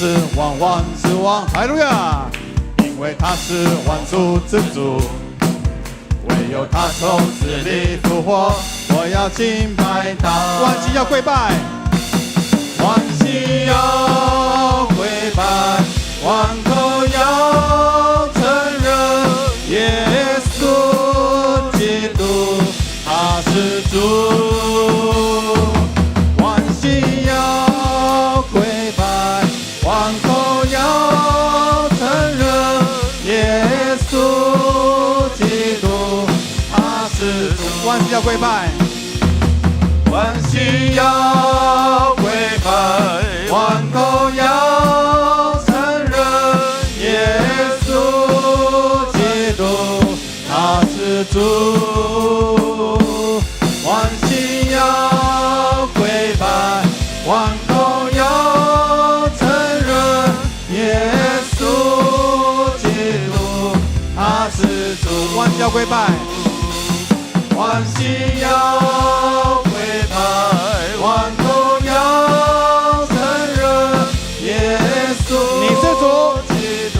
是万王之王，哈利路亚！因为他是万主之主，唯有他从死里复活，我要敬拜他。万心要跪拜，万心要跪拜，万口要承认耶稣基督他是主。万心要跪拜，万心要跪拜，万口要承认耶稣基督他是主。万心要跪拜，万口要承认耶稣基督他是主。万心要跪拜。万心要跪拜，万口要承认耶稣你是主，基督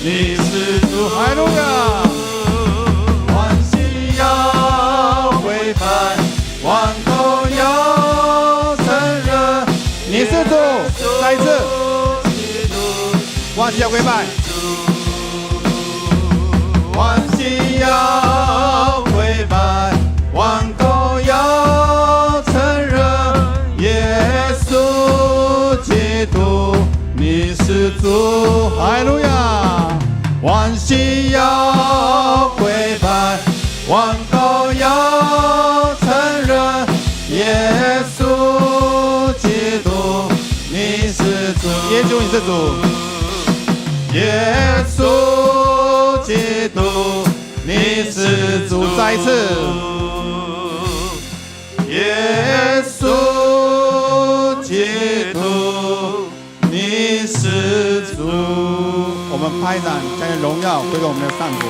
你是主，哈利路亚！万心要跪拜，万口要承认你是主，再一次，万心要跪拜，万心要跪拜，万口要承认耶稣基督你是主，哈利路亚！万心要跪拜，万口要承认耶稣基督你是主，耶稣你是主，耶稣基督你是主，再一次，耶稣基督你是主。我们拍掌，将荣耀归给我们的上主。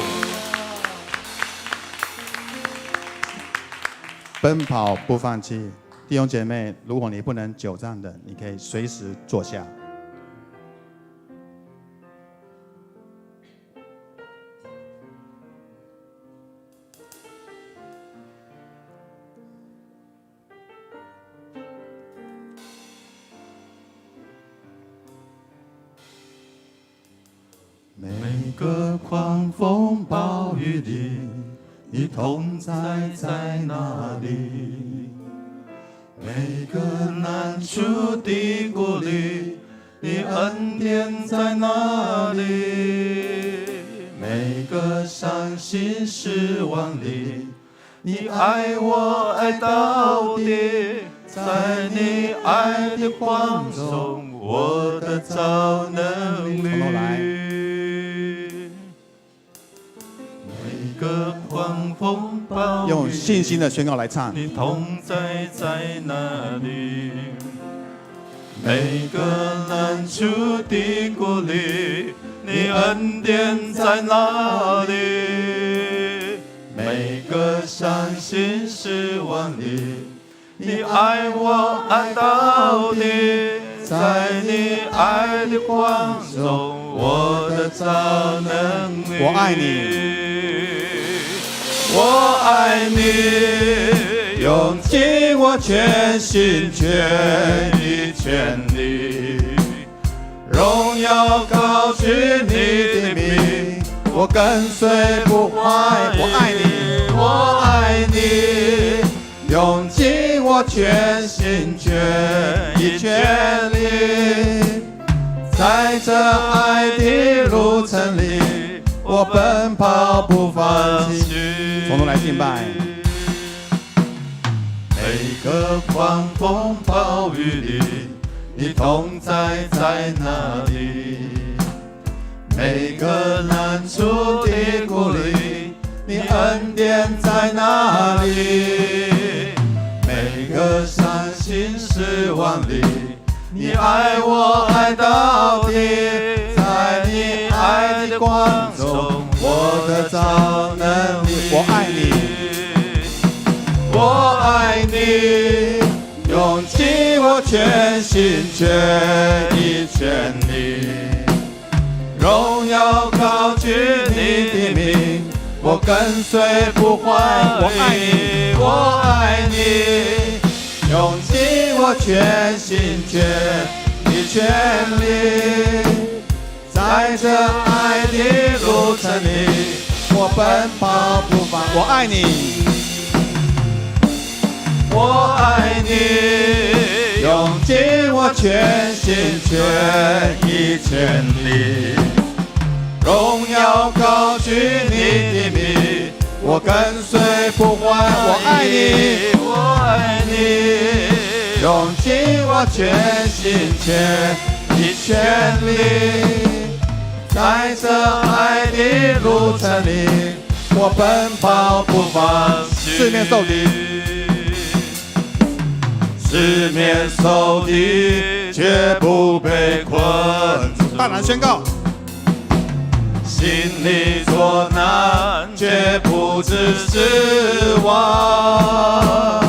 奔跑不放弃，弟兄姐妹，如果你不能久站的，你可以随时坐下。每个狂风暴雨里，你同在在哪里？每个难处低谷里，你恩典在哪里？每个伤心失望里，你爱我爱到底，在你爱的光中，我得着能力。狂风暴雨，用信心的宣告来唱。你同在在哪里？每个难处低谷里，你恩典在哪里？每个伤心失望里，你爱我爱到底，在你爱的光中，我得着能力。我爱你。我爱你，用尽我全心全意全力，荣耀高举你的名，我跟随不坏。我爱你，我爱你，用尽我全心全意全力，在这爱的路程里，我奔跑不放弃。从头来敬拜。每个狂风暴雨里，你同在在哪里？每个难处低谷里，你恩典在哪里？每个伤心失望里，你爱我爱到底，在你爱的光中，我得着能力。我爱你，我爱你，用尽我全心全意全力，荣耀高举你的名，我跟随不换。我爱你，我爱你，用尽我全心全意全力，在这爱的路程里，我奔跑不放。我爱你，我爱你，用尽我全心全意全力，荣耀高举你的名，我跟随不换。我爱你，我爱你，用尽我全心全意全力，在这爱的路程里，我奔跑不放弃。四面受敌，四面受敌，绝不被困住。大胆宣告，心里作难，绝不致失望。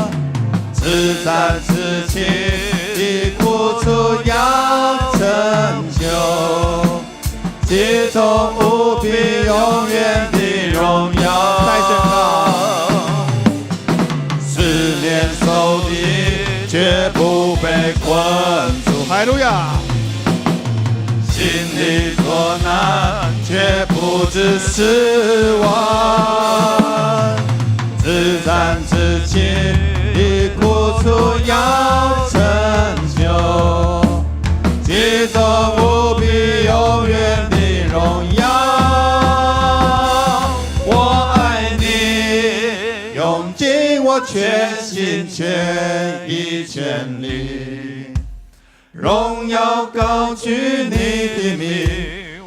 自战自弃的苦楚要成就，其中无比永远的荣耀。再宣告，四面受敌，绝不被困住。哈利路亚！心里作难，绝不致失望。自战自弃的苦楚要成就，其中无比永远的荣耀。我爱你，用尽我全心全意全力，荣耀高举你的名，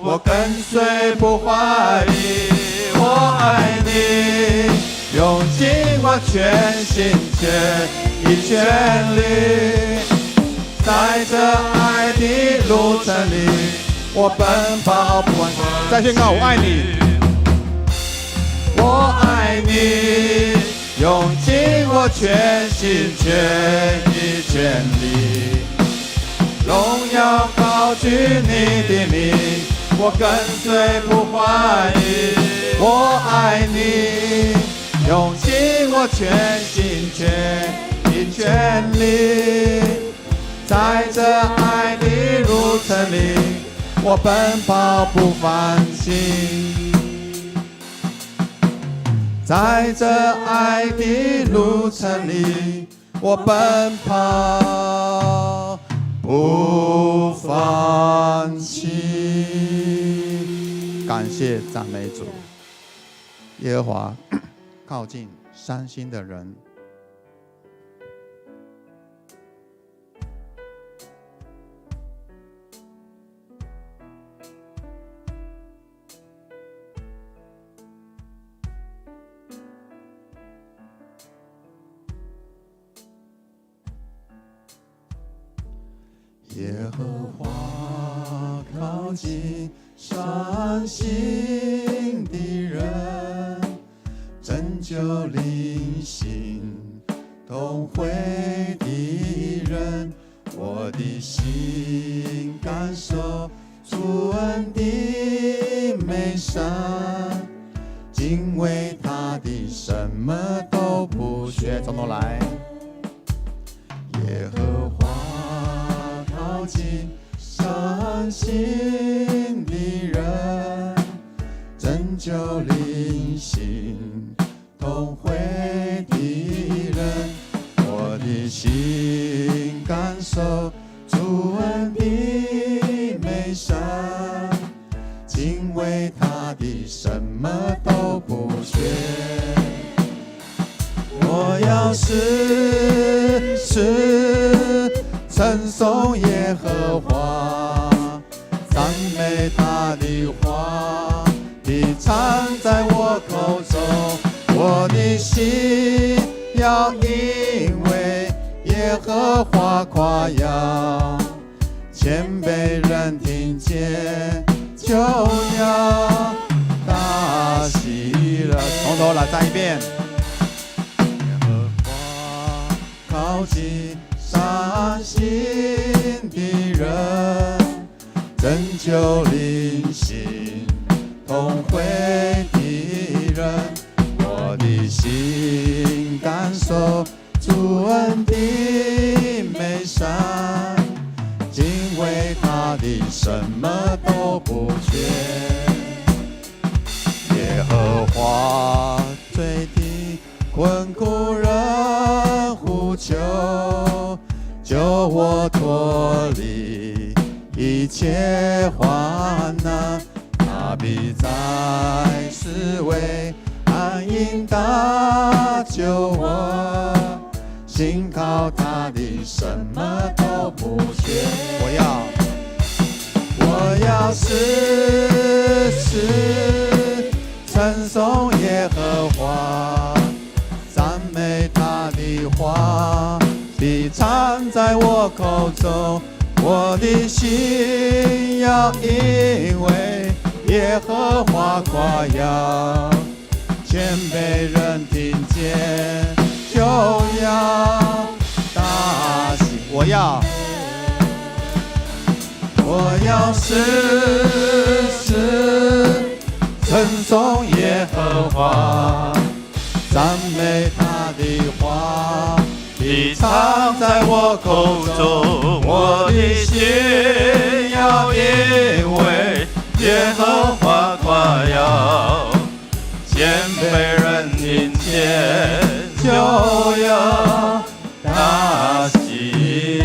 我跟随不怀疑。我爱你，用尽我全心全意全力，在这爱的路程里，我奔跑不完。再宣告，我爱你，我爱你，用尽我全心全意全力，荣耀高举你的名，我跟随不怀疑。我爱你，用尽我全心全意全力，在这爱的路程里，我奔跑不放弃。在这爱的路程里，我奔跑不放弃。感谢赞美主。耶和华靠近伤心的人，耶和华靠近伤心的人，拯救灵心痛悔的人。我的心感受主恩的美善，敬畏他的什么都不缺。从头来，耶和华靠近伤心的人，拯救灵心痛悔的人。我的心感受主恩的美善，敬畏他的什么都不缺。我要时时称颂耶和华，赞美他的话必常在我口中。我的心要因为耶和华夸耀，谦卑人听见就要大喜乐。从头来，再一遍。耶和华靠近伤心拯救灵性同会的人，我的心感受主恩的美善，敬畏他的什么都不缺。耶和华最的困苦人呼求，救我脱离一切患难，他必在四围安营搭救我，信靠他的什么都不缺。我要时时称颂耶和华，赞美他的话必常在我口中，我的心要因为耶和华夸耀，谦卑人听见就要大喜。我要时时称颂耶和华，赞美他的话必常在我口中，我的心要因为耶和华夸耀，谦卑人听见就要大喜乐。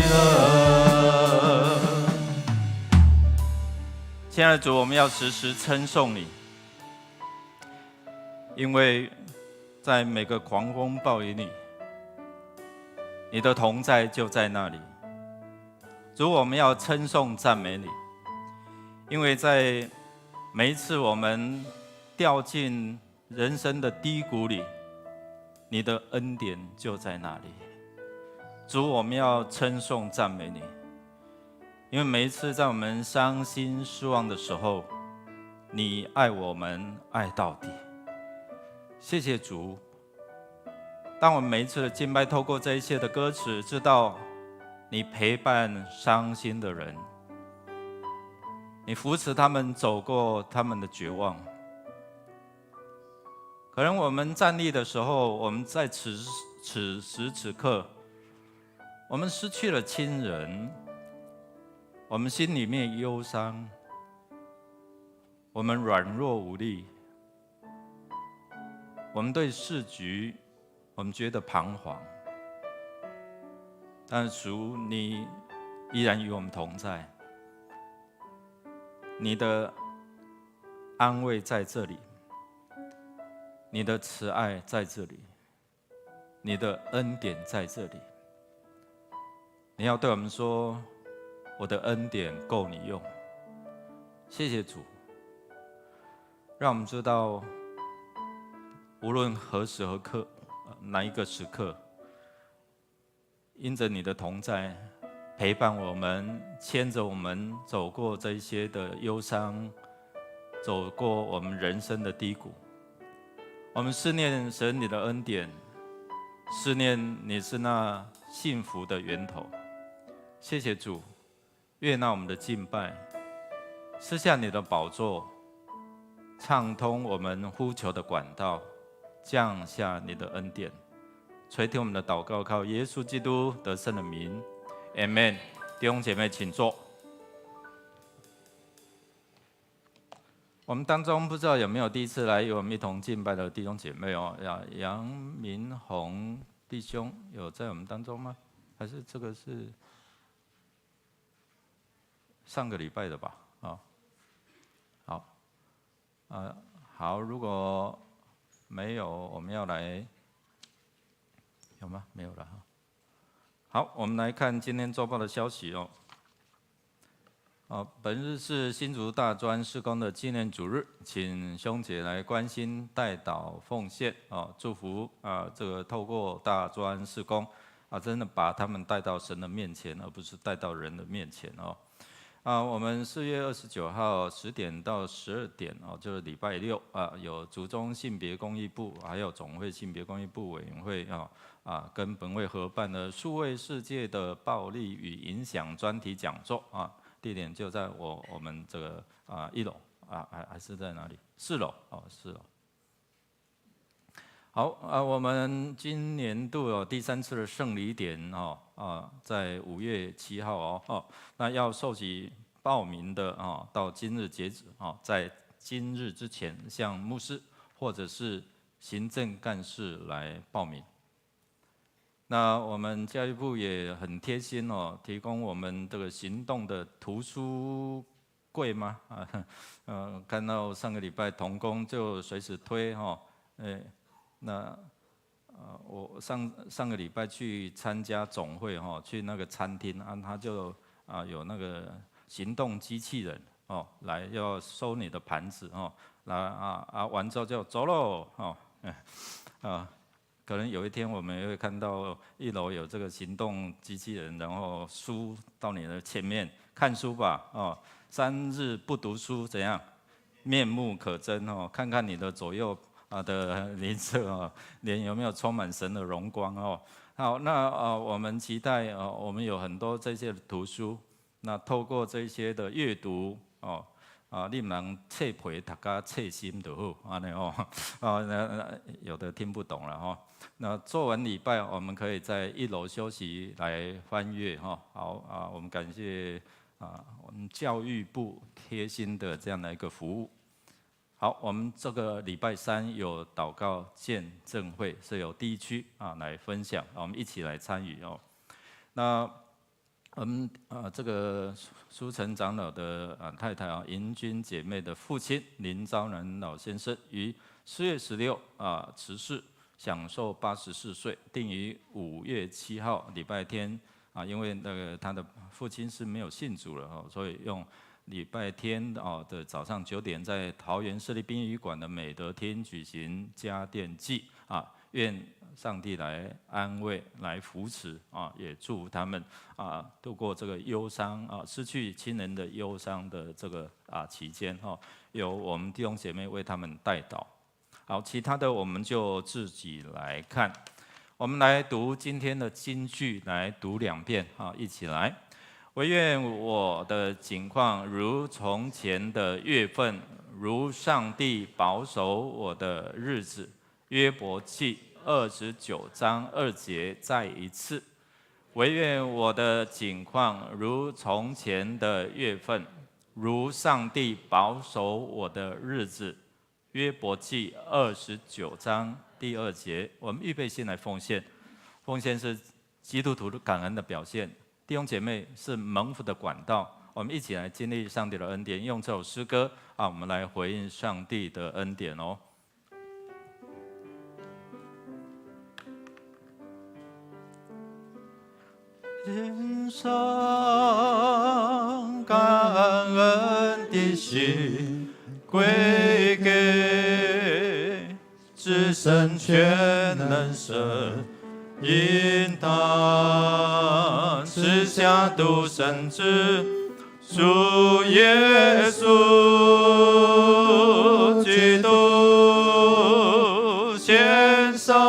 亲爱的主，我们要时时称颂你，因为在每个狂风暴雨里，你的同在就在那里。主，我们要称颂赞美你，因为在每一次我们掉进人生的低谷里，你的恩典就在那里。主，我们要称颂赞美你，因为每一次在我们伤心失望的时候，你爱我们爱到底。谢谢主，当我们每一次的敬拜透过这一切的歌词，知道你陪伴伤心的人，你扶持他们走过他们的绝望。可能我们站立的时候，我们在此时此刻，我们失去了亲人，我们心里面忧伤，我们软弱无力，我们对世局我们觉得彷徨，但是主，你依然与我们同在，你的安慰在这里，你的慈爱在这里，你的恩典在这里。你要对我们说，我的恩典够你用。谢谢主，让我们知道，无论何时何刻，哪一个时刻，因着你的同在，陪伴我们，牵着我们走过这一些的忧伤，走过我们人生的低谷。我们思念神你的恩典，思念你是那幸福的源头。谢谢主，悦纳我们的敬拜，赐下你的宝座，畅通我们呼求的管道，降下你的恩典，垂听我们的祷告，靠耶稣基督得胜的名 ，Amen。弟兄姐妹，请坐。我们当中不知道有没有第一次来与我们一同敬拜的弟兄姐妹哦？杨明宏弟兄有在我们当中吗？还是这个是上个礼拜的吧？好，好，如果没有，我们要来，有吗？没有了哈。好，我们来看今天周报的消息哦。本日是新竹大专事工的纪念主日，请兄姐来关心代祷奉献祝福这个透过大专事工真的把他们带到神的面前，而不是带到人的面前哦。我们4月29号10点到12点就是礼拜六有竹中性别公益部还有总会性别公益部委员会跟本会合办的数位世界的暴力与影响专题讲座地点就在我们这个1楼还是在哪里？4楼哦，4楼。好我们今年度有第3次的圣礼典在5月7号那要受洗报名的到今日截止在今日之前向牧师或者是行政干事来报名。那我们教育部也很贴心提供我们这个行动的图书柜吗？看到上个礼拜同工就随时推那我上个礼拜去参加总会去那个餐厅他就有那个行动机器人来要收你的盘子来完之后就走喽可能有一天我们也会看到1楼有这个行动机器人，然后书到你的前面看书吧3日不读书怎样？面目可憎看看你的左右的邻舍脸有没有充满神的荣光好，那我们期待我们有很多这些图书，那透过这些的阅读你唔能册皮读甲册心就好，安尼有的听不懂了那做完礼拜，我们可以在1楼休息来翻阅好我们感谢我们教育部贴心的这样的一个服务。好，我们这个礼拜3有祷告见证会，是由第1区来分享，我们一起来参与那我们这个苏成长老的太太银君姐妹的父亲林昭南老先生于4月16辞世，享受84岁，定于5月7号礼拜天因为那个他的父亲是没有信主了所以用礼拜天的早上9点，在桃园市立殡仪馆的美德厅举行家奠祭愿上帝来安慰、来扶持也祝福他们度过这个忧伤失去亲人的忧伤的这个期间由我们弟兄姐妹为他们代祷。好，其他的我们就自己来看。我们来读今天的金句，来读2遍一起来。惟愿我的景况如从前的月份，如上帝保守我的日子。约伯记29章2节再一次。惟愿我的景况如从前的月份，如上帝保守我的日子。约伯记29章第2节。我们预备心来奉献，奉献是基督徒感恩的表现。弟兄姐妹是蒙福的管道，我们一起来经历上帝的恩典，用这首诗歌我们来回应上帝的恩典献上感恩的心，归给至神全能神。因他赐下独生子，主耶稣基督，献上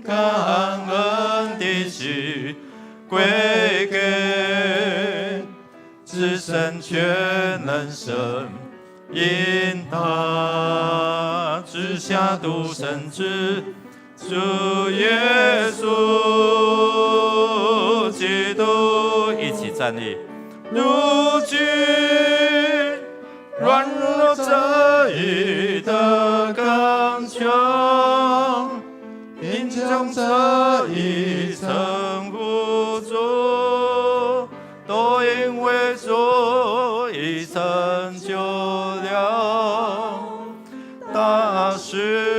感恩的心，归给至神全能神。因他赐下独生子，主耶稣基督，一起站立。如今软弱这一的刚强，贫穷这一撑不住，都因为主已成就了大事。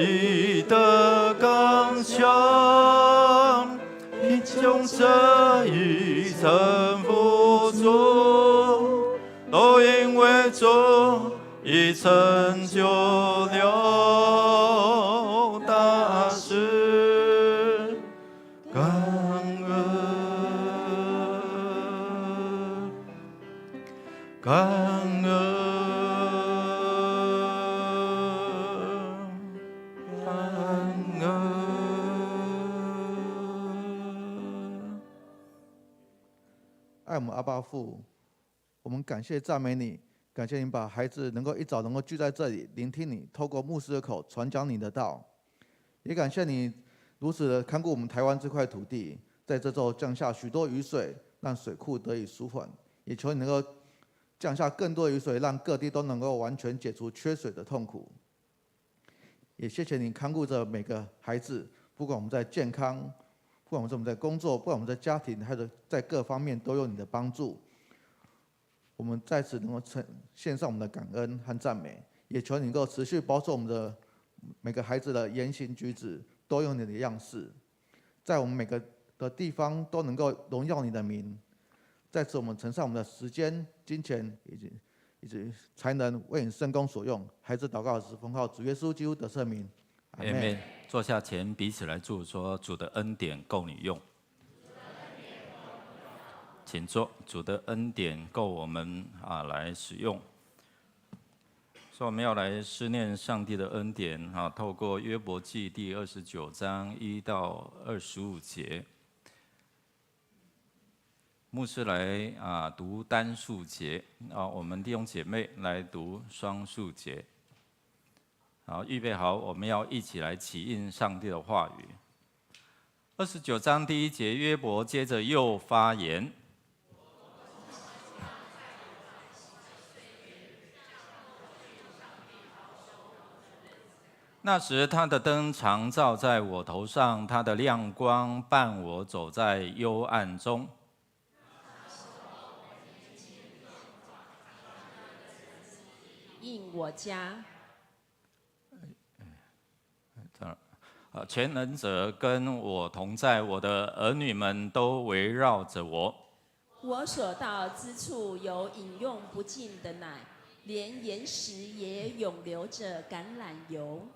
你的刚强，贫穷这一撑不住，都因为主已成就了大事。感恩，感恩。感恩。爱我们阿爸父，我们感谢赞美你，感谢你把孩子能够一早能够聚在这里，聆听你，透过牧师的口传讲你的道。也感谢你如此的看顾我们台湾这块土地，在这周降下许多雨水，让水库得以舒缓。也求你能够降下更多雨水，让各地都能够完全解除缺水的痛苦。也谢谢你看顾着每个孩子，不管我们在健康，不管我们在工作，不管我们在家庭，还有在各方面都有你的帮助。我们在此能够献上我们的感恩和赞美，也求你能够持续保守我们的每个孩子的言行举止都有你的样式，在我们每个的地方都能够荣耀你的名。在此，我们呈上我们的时间、金钱以及才能为你圣工所用。孩子祷告时奉靠主耶稣基督的圣名，阿们。坐下前彼此来祝说，主的恩典够你用。请坐，主的恩典够我们来使用。所以我们要来思念上帝的恩典透过约伯记第29章1到25节。牧师来读单数节我们弟兄姐妹来读双数节。好，预备好，我们要一起来起应上帝的话语。29章第1节，约伯接着又发言。那时他的灯常照在我头上，他的亮光伴我走在幽暗中。应我家。全能者跟我同在，我的儿女们都围绕着我。我所到之处有饮用不尽的奶，连岩石也涌流着橄榄油。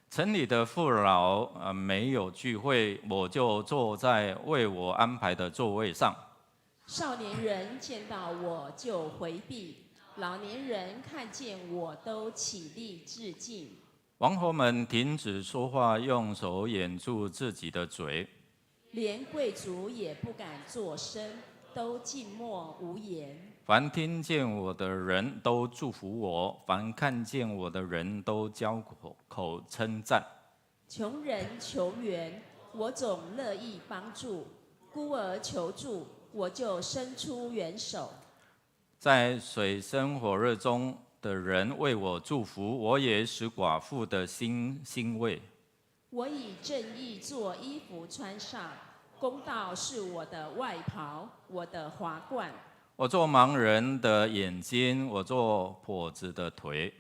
城里的父老没有聚会，我就坐在为我安排的座位上。少年人见到我就回避，老年人看见我都起立致敬。王侯们停止说话，用手掩住自己的嘴。连贵族也不敢作声，都静默无言。凡听见我的人都祝福我，凡看见我的人都交口称赞。穷人求援，我总乐意帮助；孤儿求助，我就伸出援手。在水深火热中的人为我祝福，我也使寡妇的心欣慰。我以正义做衣服穿上，公道是我的外袍，我的华冠。我做盲人的眼睛，我做跛子的腿。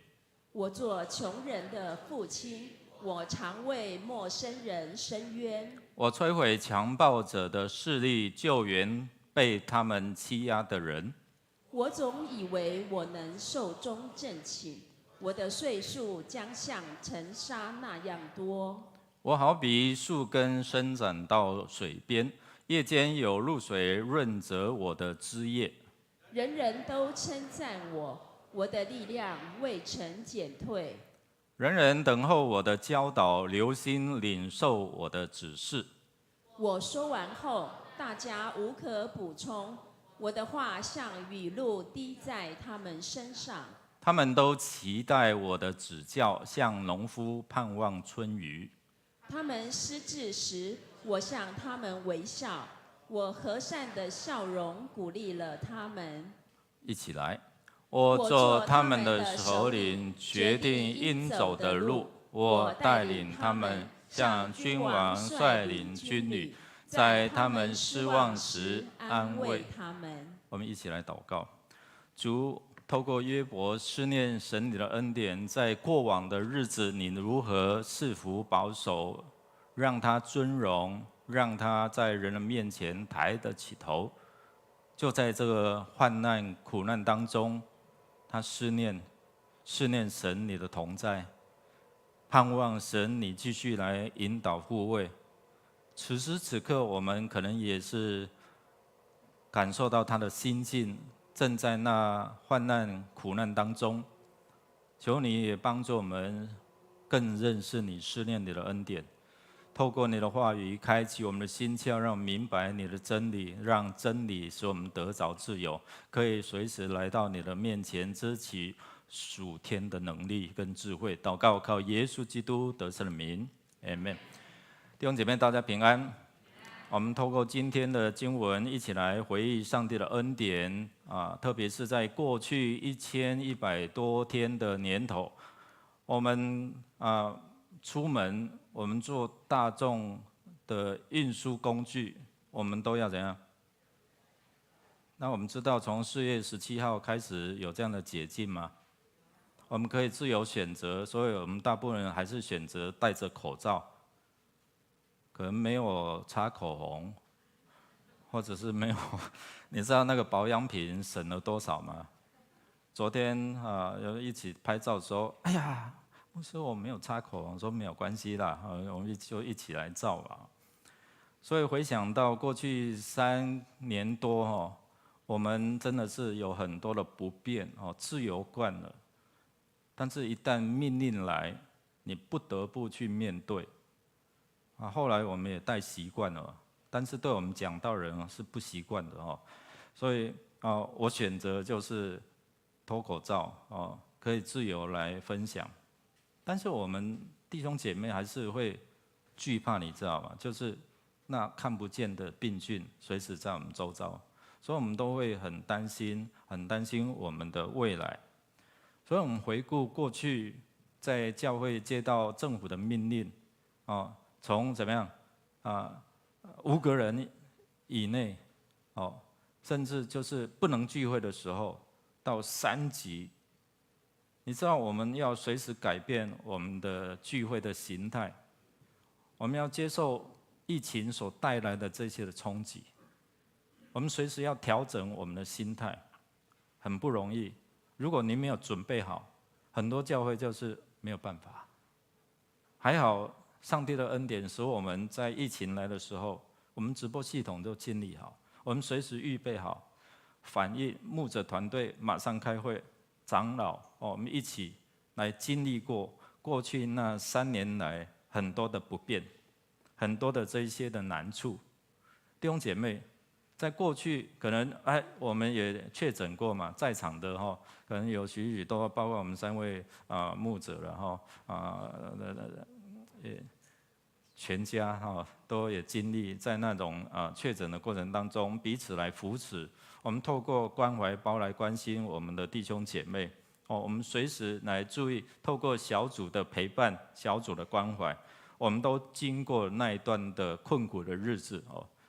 我做穷人的父亲，我常为陌生人伸冤。我摧毁强暴者的势力，救援被他们欺压的人。我总以为我能寿终正寝，我的岁数将像尘沙那样多。我好比树根伸展到水边，夜间有露水润泽我的枝叶。人人都称赞我，我的力量未曾减退。人人等候我的教导，留心领受我的指示。我说完后，大家无可补充。我的话像雨露滴在他们身上。他们都期待我的指教，像农夫盼望春雨。他们失志时，我向他们微笑。我和善的笑容鼓励了他们。一起来，我做他们的首领，决定应走的路。我带领他们，像君王率领军旅，在他们失望时安慰他们。我们一起来祷告。主，透过约伯思念神你的恩典，在过往的日子，你如何赐福保守，让他尊荣，让他在人的面前抬得起头。就在这个患难苦难当中，他思念神你的同在，盼望神你继续来引导护卫。此时此刻，我们可能也是感受到他的心境，正在那患难苦难当中。求你也帮助我们更认识你、思念你的恩典。透过你的话语开启我们的心窍，让我们明白你的真理，让真理使我们得着自由，可以随时来到你的面前，支取属天的能力跟智慧。祷告靠耶稣基督得胜的名 ，Amen。弟兄姐妹，大家平安。我们透过今天的经文，一起来回忆上帝的恩典啊，特别是在过去1100多天的年头，我们出门，我们坐大众的运输工具，我们都要怎样？那我们知道，从4月17号开始有这样的解禁吗？我们可以自由选择，所以我们大部分人还是选择戴着口罩。可能没有擦口红，或者是没有，你知道那个保养品省了多少吗？昨天有一起拍照说，哎呀，牧师我没有擦口红，说没有关系啦，我们就一起来照吧。所以回想到过去3年多我们真的是有很多的不便自由惯了，但是一旦命令来，你不得不去面对。后来我们也带习惯了，但是对我们讲道人是不习惯的所以我选择就是脱口罩可以自由来分享，但是我们弟兄姐妹还是会惧怕，你知道吗？就是那看不见的病菌随时在我们周遭，所以我们都会很担心我们的未来。所以我们回顾过去在教会接到政府的命令从怎么样5个人以内甚至就是不能聚会的时候，到3级，你知道我们要随时改变我们的聚会的形态，我们要接受疫情所带来的这些的冲击，我们随时要调整我们的心态，很不容易。如果你没有准备好，很多教会就是没有办法。还好上帝的恩典使我们在疫情来的时候，我们直播系统都建立好，我们随时预备好反应，牧者团队马上开会，长老我们一起来经历过去那3年来很多的不便，很多的这一些的难处。弟兄姐妹，在过去可能我们也确诊过嘛，在场的可能有许多，包括我们3位牧者了全家都也经历在那种确诊的过程当中，彼此来扶持。我们透过关怀包来关心我们的弟兄姐妹我们随时来注意，透过小组的陪伴、小组的关怀，我们都经过那一段的困苦的日子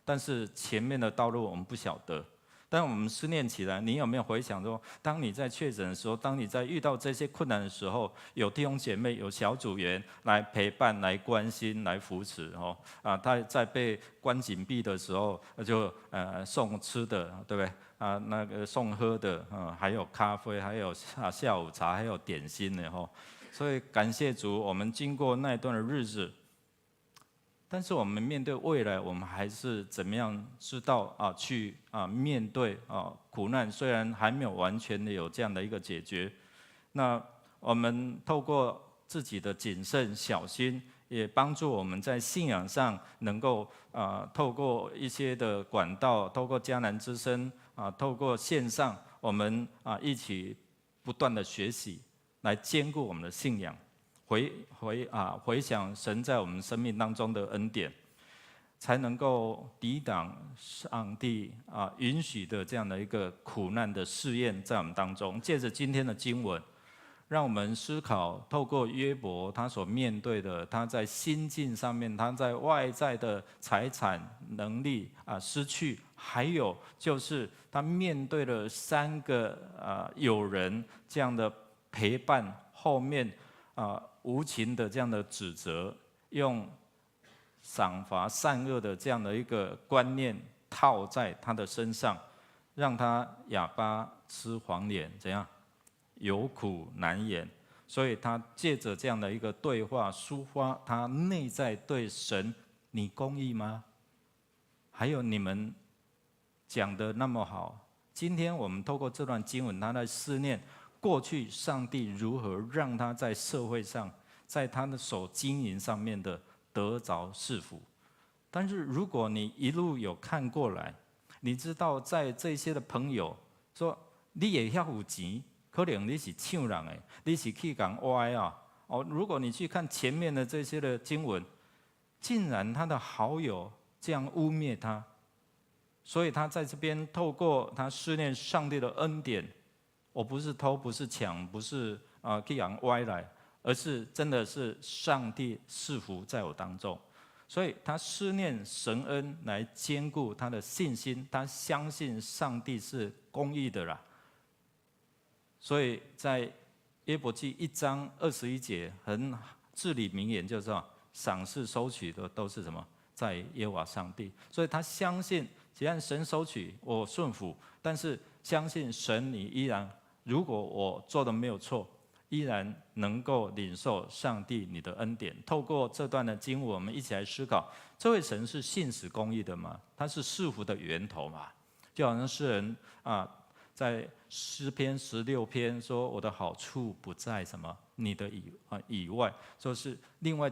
但是前面的道路我们不晓得。但我们思念起来，你有没有回想说，当你在确诊的时候，当你在遇到这些困难的时候，有弟兄姐妹、有小组员来陪伴、来关心、来扶持他在被关紧闭的时候，就送吃的，对不对那个送喝的还有咖啡，还有下午茶，还有点心的所以感谢主，我们经过那一段的日子。但是我们面对未来，我们还是怎么样知道去面对苦难？虽然还没有完全的有这样的一个解决，那我们透过自己的谨慎小心，也帮助我们在信仰上能够透过一些的管道，透过迦南之声透过线上，我们一起不断的学习，来兼顾我们的信仰。回想神在我们生命当中的恩典，才能够抵挡上帝允许的这样的一个苦难的试验在我们当中。借着今天的经文，让我们思考，透过约伯他所面对的，他在心境上面，他在外在的财产能力失去，还有就是他面对了3个友人这样的陪伴，后面无情的这样的指责，用赏罚善恶的这样的一个观念套在他的身上，让他哑巴吃黄连，怎样有苦难言。所以他借着这样的一个对话，抒发他内在对神：你公义吗？还有你们讲的那么好。今天我们透过这段经文，他在思念过去上帝如何让他在社会上，在他的所经营上面的得着赐福。但是如果你一路有看过来，你知道在这些的朋友说，你也要有钱，可能你是抢人的，你是去讲歪啊。如果你去看前面的这些的经文，竟然他的好友这样污蔑他，所以他在这边透过他思念上帝的恩典，我不是偷，不是抢，不是去讲歪来，而是真的是上帝赐福在我当中。所以他思念神恩来兼顾他的信心，他相信上帝是公义的啦。所以在约伯记1章21节很至理名言，就是说赏赐收取的都是什么？在耶和华上帝。所以他相信，既然神收取，我顺服，但是相信神，你依然，如果我做的没有错，依然能够领受上帝你的恩典。透过这段的经文，我们一起来思考：这位神是信实公义的吗？他是赐福的源头嘛？就好像诗人在诗篇16篇说：“我的好处不在什么你的以外。”说是另外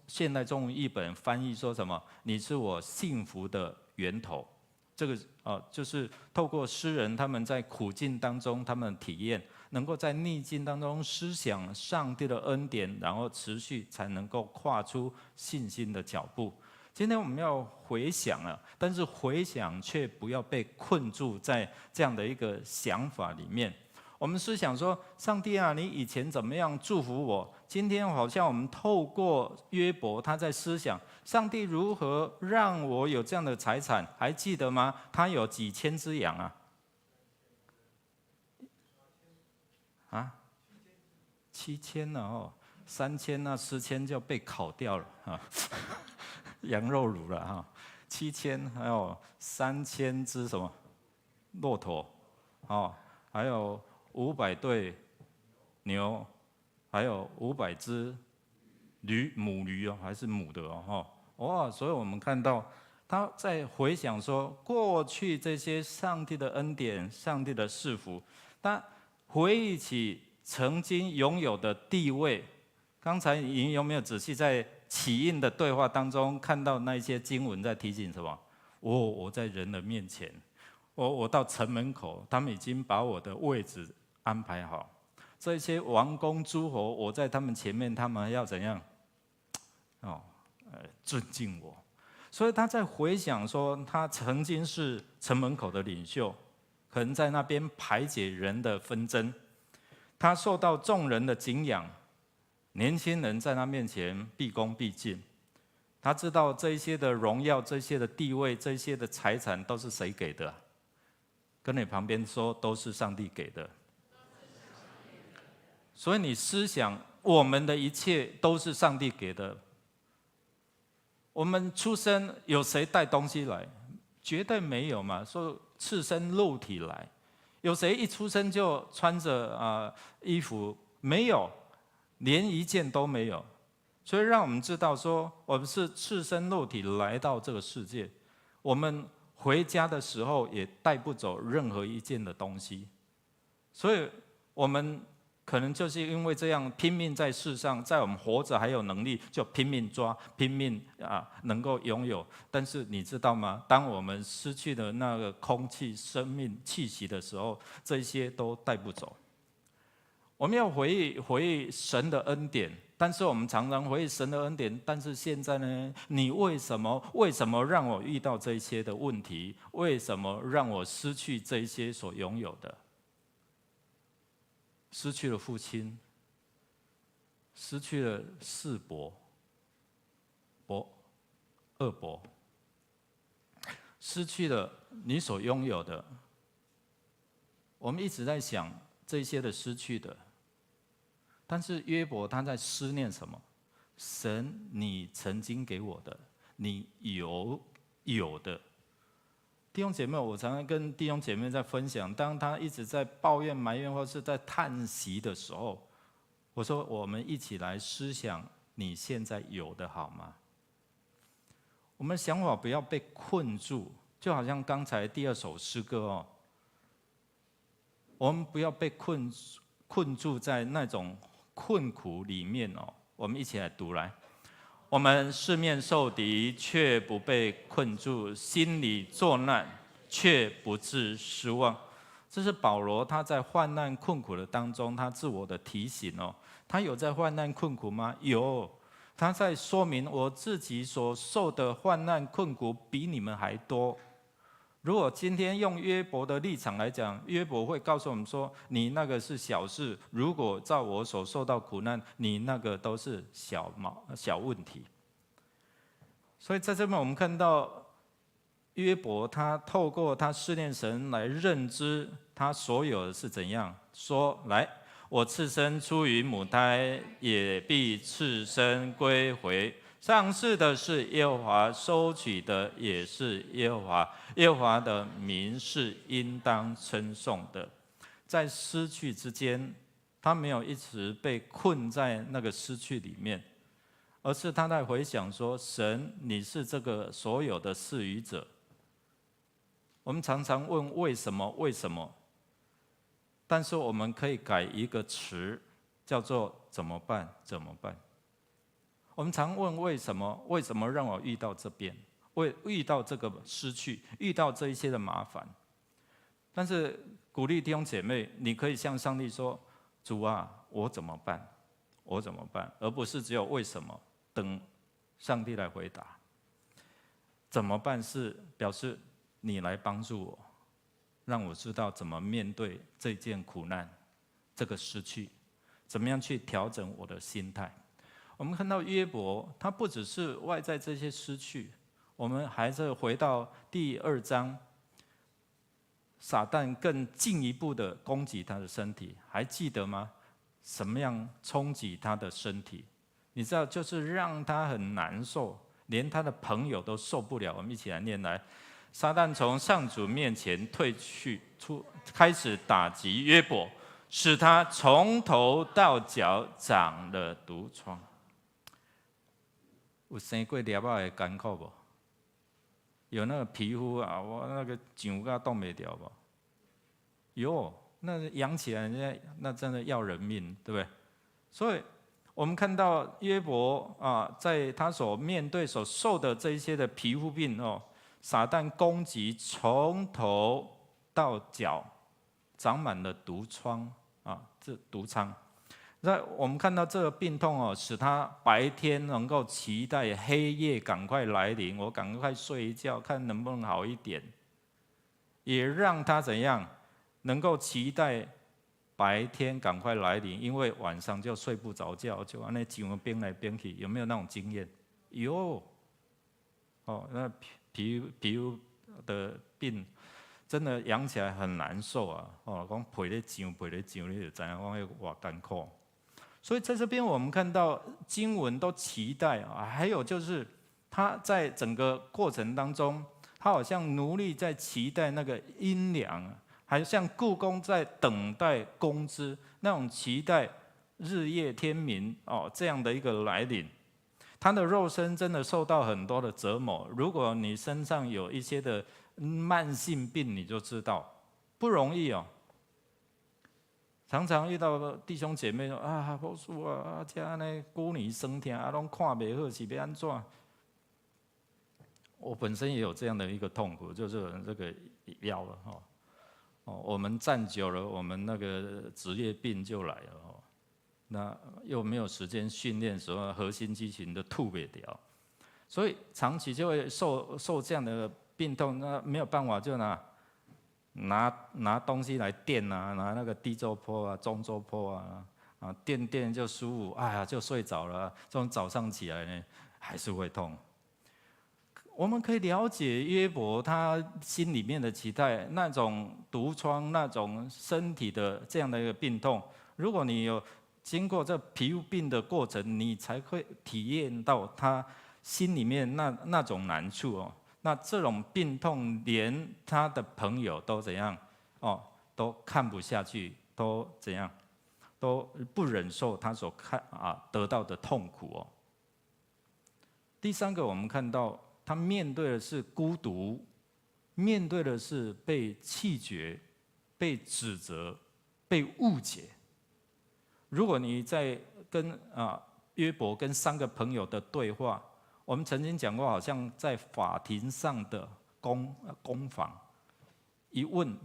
现代中文译本翻译说什么？你是我幸福的源头。这个就是透过诗人他们在苦境当中，他们体验。能够在逆境当中思想上帝的恩典，然后持续才能够跨出信心的脚步。今天我们要回想了，但是回想却不要被困住在这样的一个想法里面。我们思想说，上帝啊，你以前怎么样祝福我？今天好像我们透过约伯，他在思想上帝如何让我有这样的财产，还记得吗？他有几千只羊7000呢，3000啊，4000就被烤掉了羊肉炉了7000，还有3000只什么骆驼还有500对牛，还有500只母驴还是母的所以我们看到他在回想说，过去这些上帝的恩典、上帝的赐福，他回忆起曾经拥有的地位。刚才你有没有仔细在起印的对话当中看到那些经文在提醒什么？我在人的面前，我到城门口，他们已经把我的位置安排好。这些王公诸侯，我在他们前面，他们要怎样？尊敬我。所以他在回想说，他曾经是城门口的领袖，可能在那边排解人的纷争。他受到众人的敬仰，年轻人在他面前毕恭毕敬。他知道这些的荣耀、这些的地位、这些的财产都是谁给的？跟你旁边说，都是上帝给的。所以你思想，我们的一切都是上帝给的。我们出生有谁带东西来？绝对没有嘛，说赤身肉体来。有谁一出生就穿着衣服？没有，连一件都没有。所以让我们知道说，我们是赤身肉体来到这个世界，我们回家的时候也带不走任何一件的东西。所以我们可能就是因为这样拼命在世上，在我们活着还有能力，就拼命抓，拼命能够拥有。但是你知道吗？当我们失去了那个空气、生命气息的时候，这些都带不走。我们要回忆神的恩典，但是我们常常回忆神的恩典，但是现在呢？你为什么让我遇到这些的问题？为什么让我失去这些所拥有的？失去了父亲，失去了四伯、二伯，失去了你所拥有的。我们一直在想这些的失去的，但是约伯他在思念什么？神，你曾经给我的，你有的。弟兄姐妹，我常常跟弟兄姐妹在分享，当他一直在抱怨、埋怨或是在叹息的时候，我说我们一起来思想你现在有的好吗？我们想法不要被困住，就好像刚才第二首诗歌我们不要被困住在那种困苦里面我们一起来读来。我们四面受敌，却不被困住；心里作难，却不致失望。这是保罗他在患难困苦的当中，他自我的提醒哦。他有在患难困苦吗？有。他在说明我自己所受的患难困苦比你们还多。如果今天用约伯的立场来讲，约伯会告诉我们说：“你那个是小事，如果照我所受到苦难，你那个都是小问题。”所以在这边我们看到约伯，他透过他试炼神来认知他所有的是怎样说：“来，我赤身出于母胎，也必赤身归回。上世的是耶和华，收取的也是耶和华。耶和华的名是应当称颂的。”在失去之间，他没有一直被困在那个失去里面，而是他在回想说：“神，你是这个所有的赐予者。”我们常常问为什么？为什么？但是我们可以改一个词，叫做“怎么办？怎么办？”我们常问为什么？为什么让我遇到这边？遇到这个失去，遇到这一些的麻烦？但是鼓励弟兄姐妹，你可以向上帝说：“主啊，我怎么办？我怎么办？”而不是只有为什么，等上帝来回答。怎么办是表示你来帮助我，让我知道怎么面对这件苦难，这个失去，怎么样去调整我的心态。我们看到约伯，他不只是外在这些失去，我们还是回到第2章，撒旦更进一步的攻击他的身体，还记得吗？什么样冲击他的身体？你知道，就是让他很难受，连他的朋友都受不了。我们一起来念来。撒旦从上主面前退去，开始打击约伯，使他从头到脚长了毒疮。有生过粒仔的艰苦无？有那个皮肤啊，我那个痒到动不了不？有，那养起来那真的要人命，对不对？所以我们看到约伯啊，在他所面对、所受的这一些的皮肤病哦，撒旦攻击从头到脚长满了毒疮啊，这毒疮。那我们看到这个病痛哦，使他白天能够期待黑夜赶快来临，我赶快睡一觉，看能不能好一点，也让他怎样能够期待白天赶快来临，因为晚上就睡不着觉，就安尼痒变来变去，有没有那种经验？有，哦，那皮肤的病真的养起来很难受啊！哦，讲皮咧痒，皮咧痒，你就知影讲迄偌艰苦。所以在这边我们看到经文都期待啊，还有就是他在整个过程当中，他好像奴隶在期待那个阴凉，还像雇工在等待工资，那种期待日夜天明哦这样的一个来临。他的肉身真的受到很多的折磨。如果你身上有一些的慢性病，你就知道不容易哦。常常遇到弟兄姐妹说啊，牧师啊，这样呢，孤年生疼啊，拢看不好，是要安怎？我本身也有这样的一个痛苦，就是这个腰了哈。哦，我们站久了，我们那个职业病就来了哦。那又没有时间训练，时候核心肌群都吐不掉，所以长期就会受这样的病痛。那没有办法，就拿东西来垫啊，拿那个低周波啊、中周波啊，垫就舒服，哎呀就睡着了。这种早上起来呢，还是会痛。我们可以了解约伯他心里面的期待，那种毒疮、那种身体的这样的一个病痛。如果你有经过这皮肤病的过程，你才会体验到他心里面那种难处哦。那这种病痛，连他的朋友都怎样哦，都看不下去，都怎样，都不忍受他所得到的痛苦哦。第三个，我们看到他面对的是孤独，面对的是被弃绝、被指责、被误解。如果你在跟约伯跟3个朋友的对话。我们曾经讲过，好像在法庭上的攻防，一问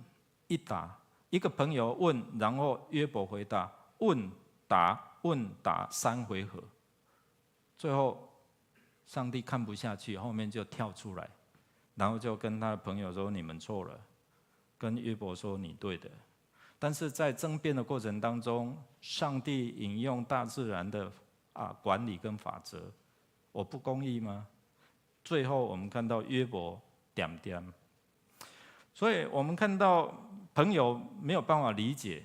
一答，一个朋友问，然后约伯回答，问答3回合，最后上帝看不下去，后面就跳出来，然后就跟他的朋友说：“你们错了。”跟约伯说：“你对的。”但是在争辩的过程当中，上帝引用大自然的管理跟法则，我不公义吗？最后我们看到约伯点点，所以我们看到朋友没有办法理解，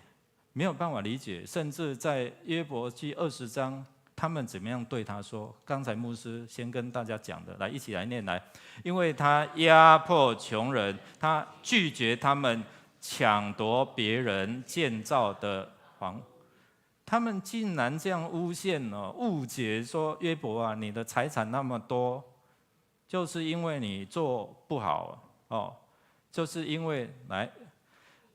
甚至在约伯记20章，他们怎么样对他说？刚才牧师先跟大家讲的，来一起来念来，因为他压迫穷人，他拒绝他们抢夺别人建造的房，他们竟然这样诬陷误解说约伯啊，你的财产那么多，就是因为你做不好就是因为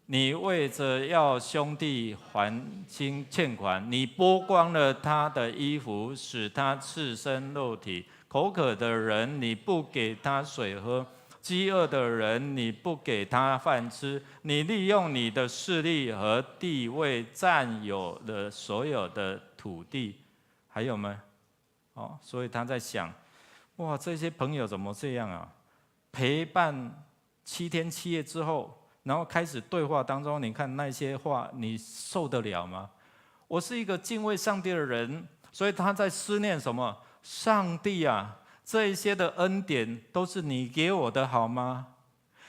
你为着要兄弟还清欠款，你剥光了他的衣服，使他赤身露体；口渴的人，你不给他水喝；饥饿的人，你不给他饭吃。你利用你的势力和地位占有了所有的土地，还有吗？所以他在想，哇，这些朋友怎么这样啊？陪伴7天7夜之后，然后开始对话当中，你看那些话，你受得了吗？我是一个敬畏上帝的人，所以他在思念什么？上帝啊，这一些的恩典都是你给我的，好吗？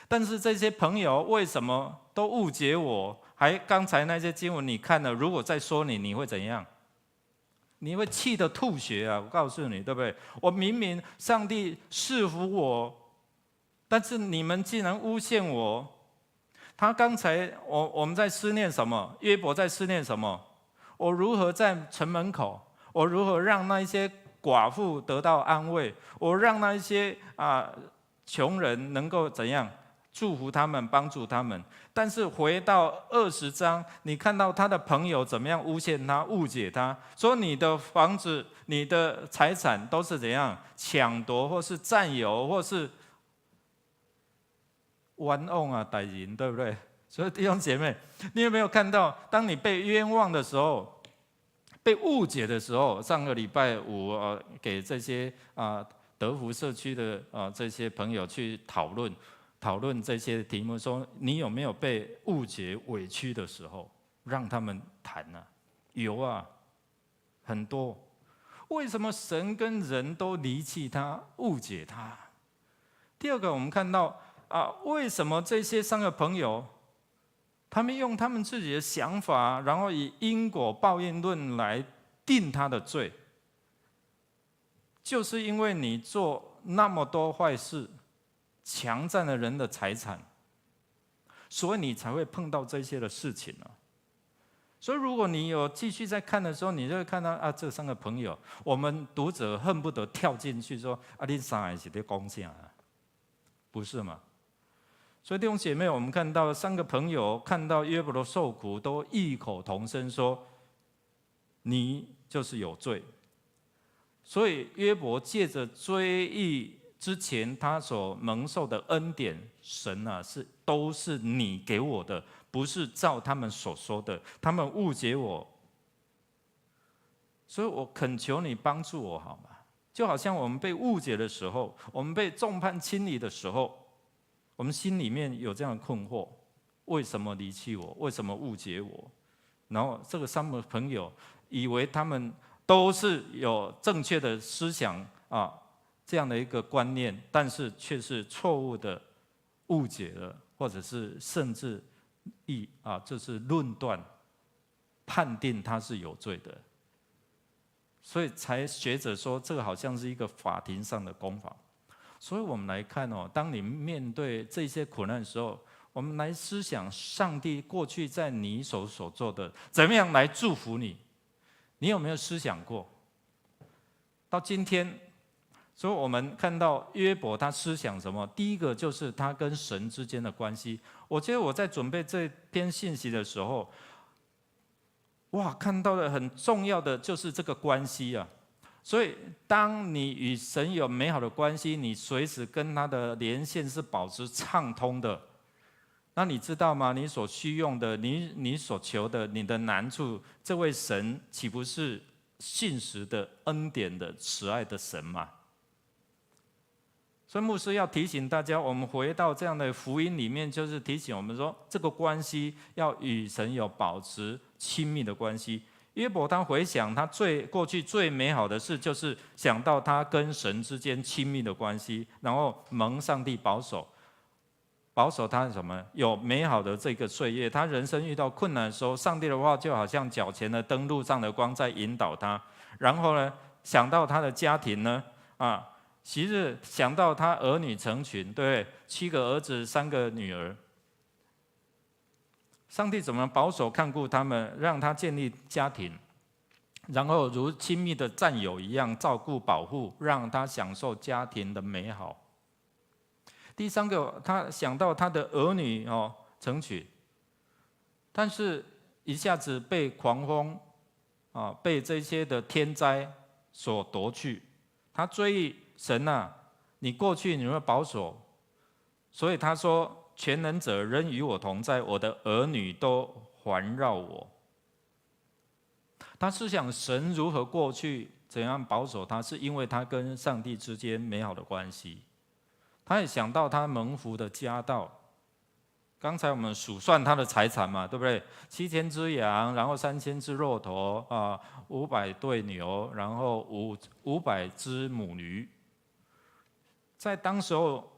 但是这些朋友为什么都误解我？刚才那些经文你看了，如果再说你会怎样？你会气得吐血啊！我告诉你，对不对？我明明上帝赐福我，但是你们竟然诬陷我。他刚才我们在思念什么？约伯在思念什么？我如何在城门口？我如何让那一些寡妇得到安慰？我让那一些穷人能够怎样祝福他们、帮助他们？但是回到20章，你看到他的朋友怎么样诬陷他、误解他，说你的房子、你的财产都是怎样抢夺，或是占有，或是冤枉啊，歹人，对不对？所以弟兄姐妹，你有没有看到，当你被冤枉的时候，被误解的时候，上个礼拜5给这些德福社区的这些朋友去讨论这些题目，说你有没有被误解、委屈的时候，让他们谈啊，有啊，很多。为什么神跟人都离弃他、误解他？第二个，我们看到为什么这些3个朋友，他们用他们自己的想法，然后以因果报应论来定他的罪？就是因为你做那么多坏事，强占了人的财产，所以你才会碰到这些的事情啊。所以如果你有继续在看的时候，你就会看到这3个朋友，我们读者恨不得跳进去说你三个是在讲啥啊？不是吗？所以弟兄姐妹，我们看到3个朋友看到约伯的受苦，都异口同声说：“你就是有罪。”所以约伯借着追忆之前他所蒙受的恩典，神都是你给我的，不是照他们所说的，他们误解我，所以我恳求你帮助我，好吗？就好像我们被误解的时候，我们被众叛亲离的时候，我们心里面有这样的困惑：为什么离弃我？为什么误解我？然后这个3个朋友以为他们都是有正确的思想这样的一个观念，但是却是错误的误解了，或者是甚至就是论断、判定他是有罪的。所以才学者说，这个好像是一个法庭上的攻防。所以我们来看当你面对这些苦难的时候，我们来思想上帝过去在你所做的，怎么样来祝福你？你有没有思想过？到今天，所以我们看到约伯他思想什么？第一个就是他跟神之间的关系。我觉得我在准备这篇信息的时候，看到的很重要的就是这个关系啊。所以，当你与神有美好的关系，你随时跟他的连线是保持畅通的。那你知道吗？你所需用的，你所求的，你的难处，这位神岂不是信实的、恩典的、慈爱的神吗？所以牧师要提醒大家，我们回到这样的福音里面，就是提醒我们说，这个关系要与神有保持亲密的关系。约伯他回想他过去最美好的事，就是想到他跟神之间亲密的关系，然后蒙上帝保守他什么？有美好的这个岁月。他人生遇到困难的时候，上帝的话就好像脚前的灯路上的光在引导他。然后呢，想到他的家庭呢，昔日想到他儿女成群，对不对？7个儿子3个女儿。上帝怎么保守看顾他们，让他建立家庭，然后如亲密的战友一样照顾保护，让他享受家庭的美好。第3个，他想到他的儿女成群，但是一下子被狂风被这些的天灾所夺去。他追忆神啊，你过去你会保守，所以他说全能者仍与我同在，我的儿女都环绕我。他思想神如何过去怎样保守他，是因为他跟上帝之间美好的关系。他也想到他蒙福的家道。刚才我们数算他的财产嘛，对不对？7000只羊，然后3000只骆驼500对牛，然后500只母驴。在当时候，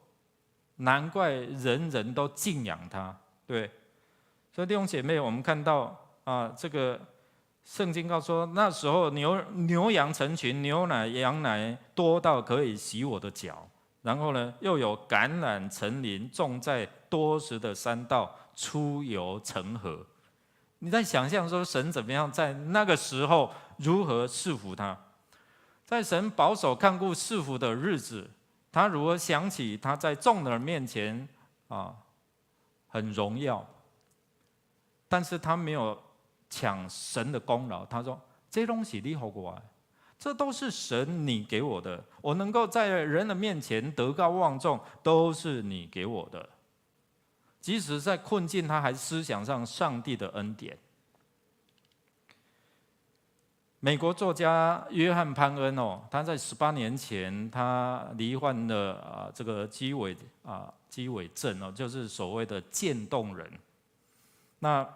难怪人人都敬仰他，对。所以弟兄姐妹，我们看到这个圣经告诉说，那时候牛羊成群，牛奶羊奶多到可以洗我的脚。然后呢，又有橄榄成林，种在多石的山道，出游成河。你在想象说神怎么样在那个时候如何赐福他？在神保守看顾赐福的日子，他如何想起他在众人面前很荣耀，但是他没有抢神的功劳。他说：“这东西你给我的，这都是神你给我的，我能够在人的面前德高望重，都是你给我的。”即使在困境，他还思想上上帝的恩典。美国作家约翰潘恩他在18年前，他罹患了这个鸡尾症就是所谓的渐冻人。那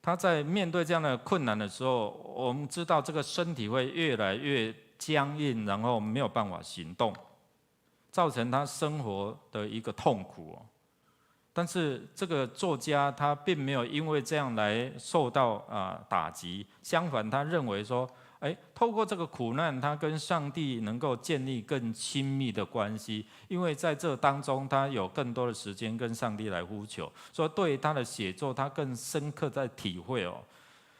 他在面对这样的困难的时候，我们知道这个身体会越来越僵硬，然后没有办法行动，造成他生活的一个痛苦。但是这个作家他并没有因为这样来受到打击，相反，他认为说，透过这个苦难，他跟上帝能够建立更亲密的关系，因为在这当中，他有更多的时间跟上帝来呼求。所以对他的写作，他更深刻在体会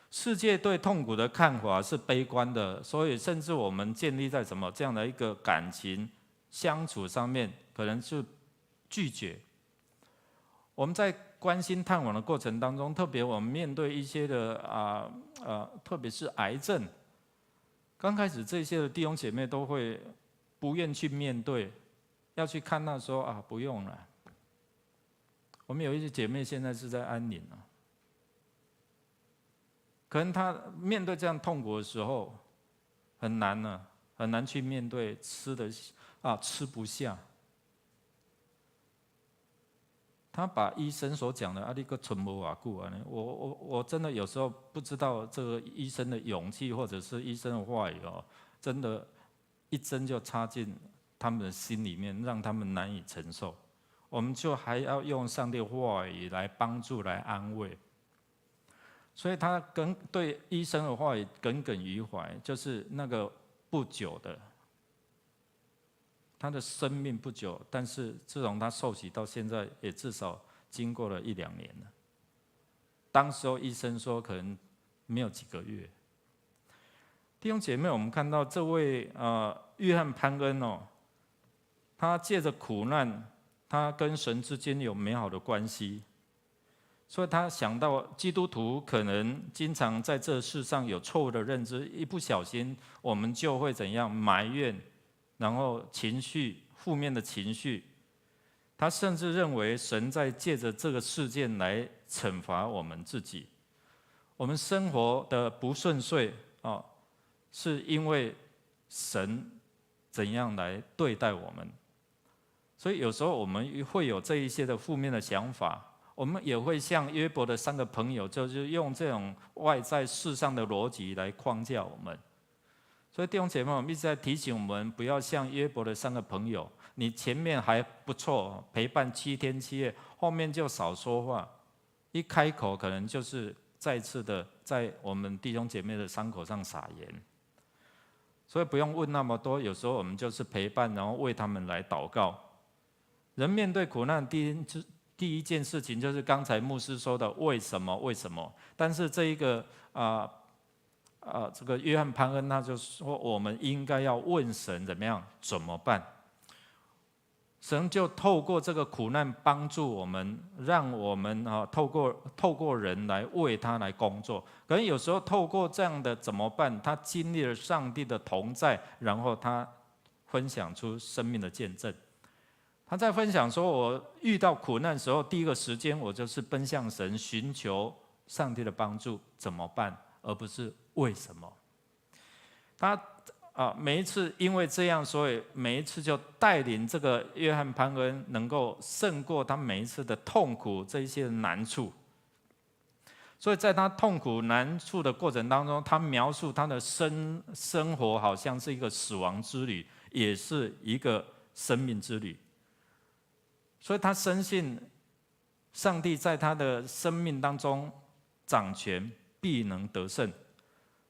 世界对痛苦的看法是悲观的，所以甚至我们建立在什么这样的一个感情相处上面，可能是拒绝。我们在关心探访的过程当中，特别我们面对一些的特别是癌症，刚开始这些的弟兄姐妹都会不愿去面对，要去看那说不用了。我们有一些姐妹现在是在安宁可能她面对这样痛苦的时候很难很难去面对，吃不下。他把医生所讲的你个存无偌久我真的有时候不知道这个医生的勇气，或者是医生的话语真的，一针就插进他们的心里面，让他们难以承受。我们就还要用上帝话语来帮助、来安慰。所以他对医生的话语耿耿于怀，就是那个不久的。他的生命不久，但是自从他受洗到现在，也至少经过了1-2年了。当时候医生说可能没有几个月。弟兄姐妹，我们看到这位约翰潘恩他借着苦难，他跟神之间有美好的关系。所以他想到基督徒可能经常在这世上有错误的认知，一不小心我们就会怎样埋怨，然后负面的情绪。他甚至认为神在借着这个事件来惩罚我们自己。我们生活的不顺遂是因为神怎样来对待我们。所以有时候我们会有这一些的负面的想法，我们也会像约伯的3个朋友，就是用这种外在世上的逻辑来框架我们。所以弟兄姐妹，我们一直在提醒我们，不要像约伯的3个朋友，你前面还不错，陪伴7天7夜，后面就少说话，一开口可能就是再次的在我们弟兄姐妹的伤口上撒盐。所以不用问那么多，有时候我们就是陪伴，然后为他们来祷告。人面对苦难，第一件事情就是刚才牧师说的为什么为什么。但是这一个这个约翰潘恩他就说，我们应该要问神怎么样怎么办。神就透过这个苦难帮助我们，让我们透过人来为他来工作。可能有时候透过这样的怎么办，他经历了上帝的同在，然后他分享出生命的见证。他在分享说，我遇到苦难的时候，第一个时间我就是奔向神，寻求上帝的帮助，怎么办，而不是为什么。他每一次因为这样，所以每一次就带领这个约翰潘恩能够胜过他每一次的痛苦，这一些难处。所以在他痛苦难处的过程当中，他描述他的生活好像是一个死亡之旅，也是一个生命之旅。所以他深信上帝在他的生命当中掌权，必能得胜。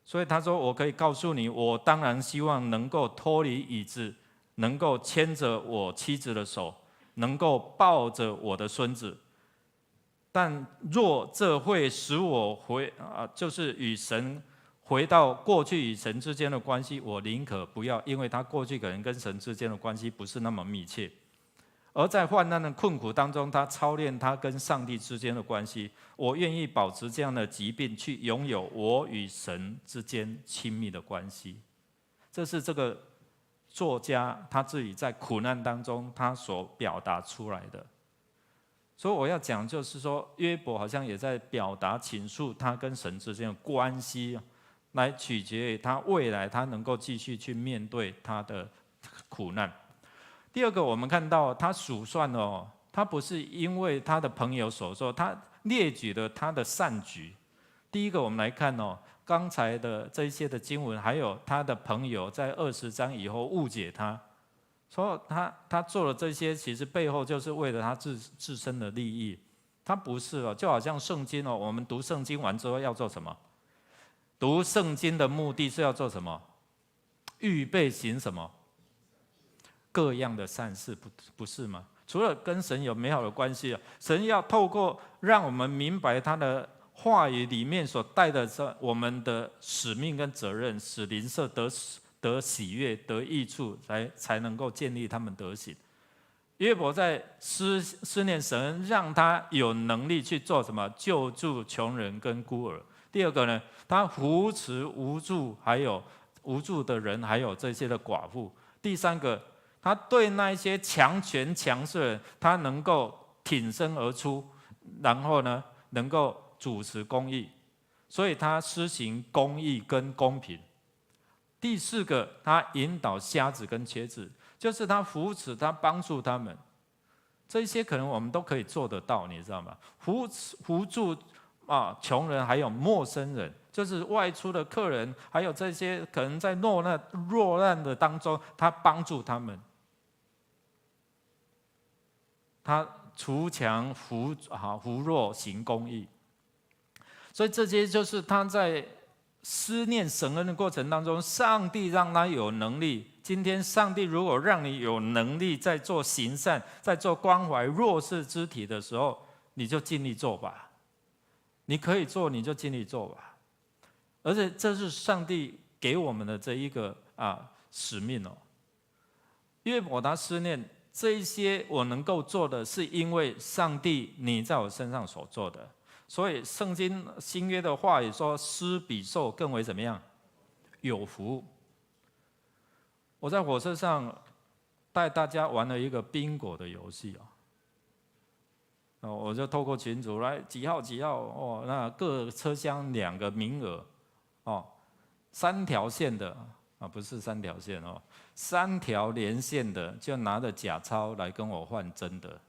所以他说，我可以告诉你，我当然希望能够脱离椅子，能够牵着我妻子的手，能够抱着我的孙子。但若这会使我就是与神回到过去与神之间的关系，我宁可不要，因为他过去可能跟神之间的关系不是那么密切。而在患难的困苦当中，他操练他跟上帝之间的关系。我愿意保持这样的疾病，去拥有我与神之间亲密的关系。这是这个作家他自己在苦难当中他所表达出来的。所以我要讲就是说，约伯好像也在表达倾诉他跟神之间的关系，来取决于他未来他能够继续去面对他的苦难。第二个，我们看到他数算他不是因为他的朋友所说，他列举了他的善举。第一个，我们来看刚才的这些的经文，还有他的朋友在20章以后误解他，说他做了这些，其实背后就是为了他自身的利益。他不是就好像圣经我们读圣经完之后要做什么？读圣经的目的是要做什么？预备行什么？各样的善事，不是吗？除了跟神有美好的关系，神要透过让我们明白他的话语里面所带的我们的使命跟责任，使邻舍得喜悦、得益处，才能够建立他们德行。约伯在思念神，让他有能力去做什么？救助穷人跟孤儿。第二个呢，他扶持无助的人，还有这些的寡妇。第三个，他对那一些强权强势的人，他能够挺身而出，然后呢，能够主持公义，所以他施行公义跟公平。第四个，他引导瞎子跟瘸子，就是他扶持他帮助他们。这些可能我们都可以做得到，你知道吗？扶助穷人还有陌生人，就是外出的客人，还有这些可能在落难的当中，他帮助他们。他除强扶弱行公义，所以这些就是他在思念神恩的过程当中，上帝让他有能力。今天上帝如果让你有能力在做行善，在做关怀弱势肢体的时候，你就尽力做吧。你可以做，你就尽力做吧。而且这是上帝给我们的这一个使命约伯他思念。这一些我能够做的，是因为上帝你在我身上所做的。所以圣经新约的话语说，施比受更为怎么样？有福。我在火车上带大家玩了一个宾果的游戏我就透过群组来几号几号哦，那各车厢2个名额3条线的不是3条线3条连线的就拿着假钞来跟我换真的，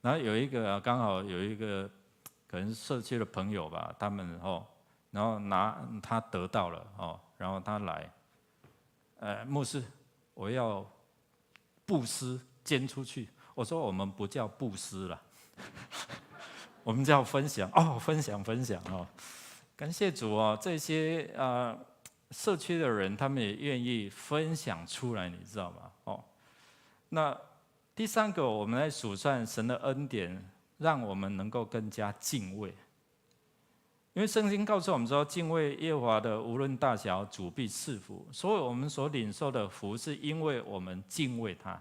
然后有一个刚好有一个可能社区的朋友吧，他们然后他得到了然后他来，牧师，我要布施捐出去。我说我们不叫布施了，我们叫分享分享感谢主这些社区的人，他们也愿意分享出来，你知道吗？那第3个，我们来数算神的恩典，让我们能够更加敬畏。因为圣经告诉我们说，敬畏耶和华的，无论大小，主必赐福。所以我们所领受的福，是因为我们敬畏他。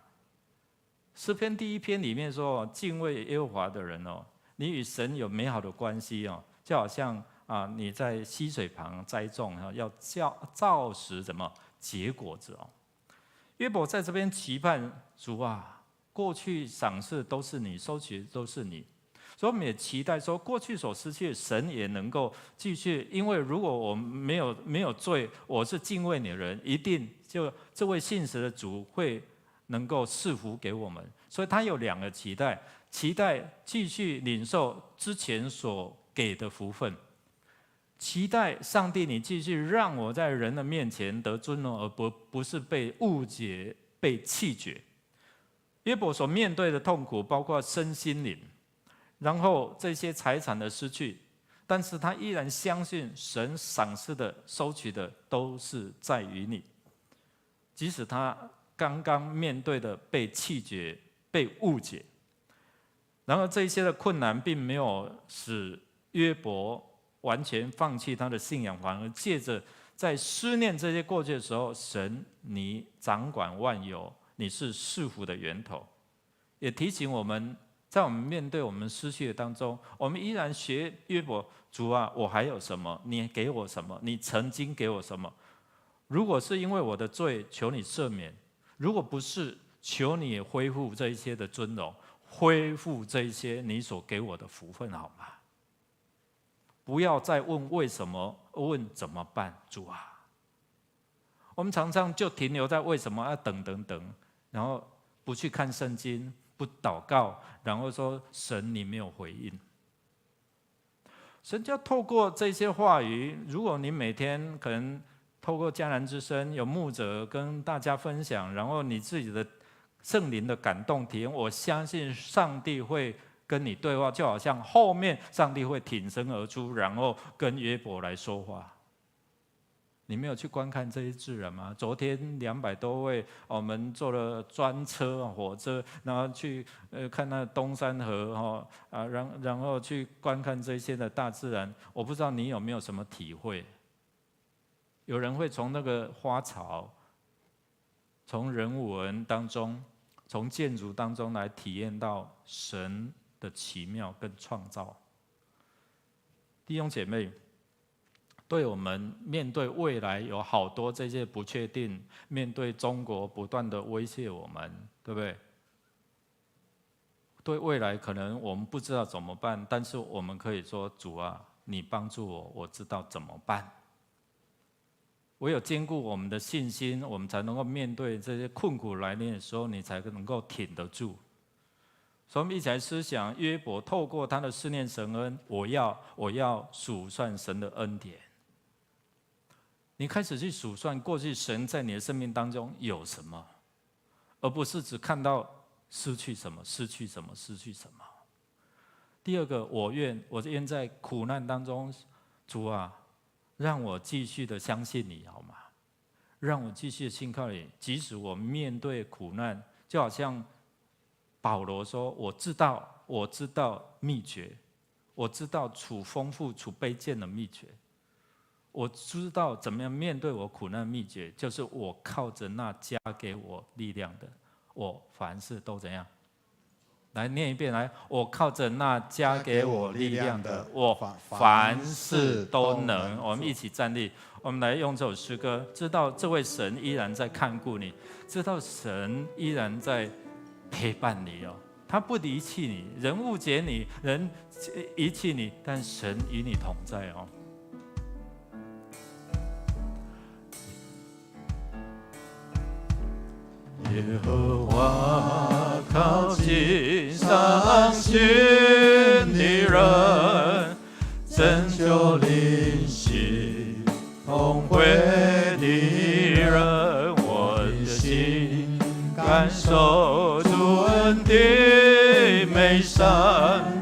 诗篇第1篇里面说，敬畏耶和华的人你与神有美好的关系就好像你在溪水旁栽种要照实怎么结果子约伯在这边期盼主过去赏赐都是你，收取都是你。所以我们也期待说，过去所失去的，神也能够继续。因为如果我没有罪，我是敬畏你的人，一定就这位信实的主会能够赐福给我们。所以他有2个期待：期待继续领受之前所给的福分，期待上帝你继续让我在人的面前得尊荣，而不是被误解、被弃绝。约伯所面对的痛苦，包括身心灵。然后这些财产的失去，但是他依然相信神赏赐的、收取的都是在于你。即使他刚刚面对的被弃绝、被误解，然而这些的困难并没有使约伯完全放弃他的信仰，反而借着在思念这些过去的时候，神你掌管万有，你是赐福的源头，也提醒我们。在我们面对我们失去的当中，我们依然学约伯，主我还有什么？你给我什么？你曾经给我什么？如果是因为我的罪，求你赦免；如果不是，求你也恢复这一些的尊荣，恢复这一些你所给我的福分，好吗？不要再问为什么，问怎么办，主我们常常就停留在为什么，等，然后不去看圣经。不祷告，然后说神你没有回应。神就透过这些话语，如果你每天可能透过迦南之声有牧者跟大家分享，然后你自己的圣灵的感动体验，我相信上帝会跟你对话，就好像后面上帝会挺身而出，然后跟约伯来说话。你没有去观看这些自然吗？昨天200多位，我们坐了专车、火车，然后去看那东山河然后去观看这些的大自然。我不知道你有没有什么体会？有人会从那个花草、从人文当中、从建筑当中来体验到神的奇妙跟创造。弟兄姐妹。对我们面对未来有好多这些不确定，面对中国不断的威胁我们，对不对？对未来可能我们不知道怎么办，但是我们可以说：主你帮助我，我知道怎么办。唯有坚固我们的信心，我们才能够面对这些困苦来临的时候，你才能够挺得住。所以我们一起来思想约伯透过他的思念神恩，我要数算神的恩典。你开始去数算过去神在你的生命当中有什么，而不是只看到失去什么。第2个，我愿在苦难当中，主让我继续的相信你，好吗？让我继续的信靠你，即使我面对苦难，就好像保罗说：“我知道秘诀，我知道处丰富、处卑贱的秘诀。”我知道怎么样面对我苦难的秘诀，就是我靠着那加给我力量的，我凡事都怎样来念一遍，来，我靠着那加给我力量的，我凡凡事事都都能。能我们一起站立，我们来用这首诗歌，知道这位神依然在看顾你，知道神依然在陪伴你哦，他不离弃你，人误解你，人遗弃你，但神与你同在哦。耶和华靠近伤心的人，拯救灵犀痛悔的人。我的心感受主恩的美善，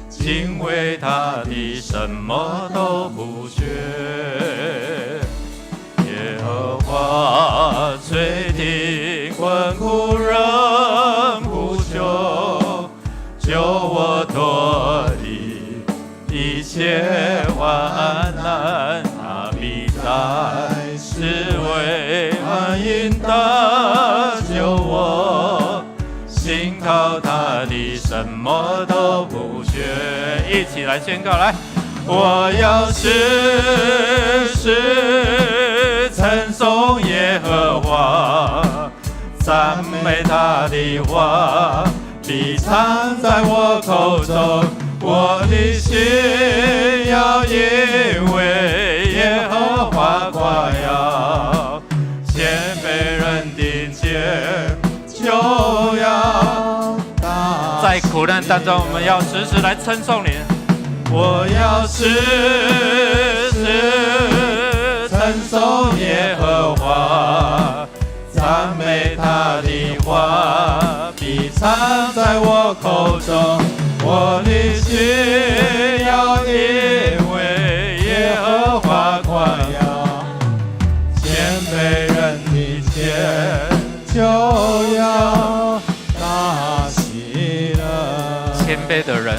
敬畏他的什么都不缺。耶和华垂听困苦人呼求，救我脱离一切患难。他必在四围安营搭救我，信靠他的什么都不缺。一起来宣告，来，我要时时称颂耶和华，赞美他的话必常在我口中。我的心要因为耶和华夸耀，谦卑人的肩就要大。在苦难当中，我们要时时来称颂你。我要时时称颂耶和华，赞美他的话必常在我口中。我的心要因为耶和华夸耀，谦卑人的肩就要大喜乐。谦卑的人，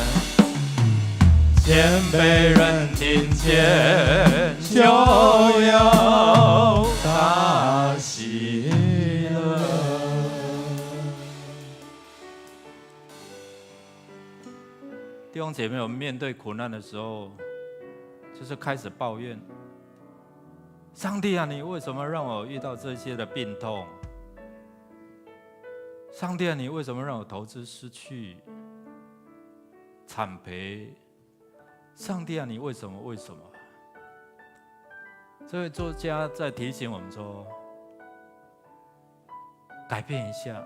谦卑人听见就要大喜乐。弟兄姐妹，我们面对苦难的时候，就是开始抱怨：上帝啊，你为什么让我遇到这些的病痛？上帝啊，你为什么让我投资失去、惨赔？上帝啊，你为什么？为什么？这位作家在提醒我们说：改变一下。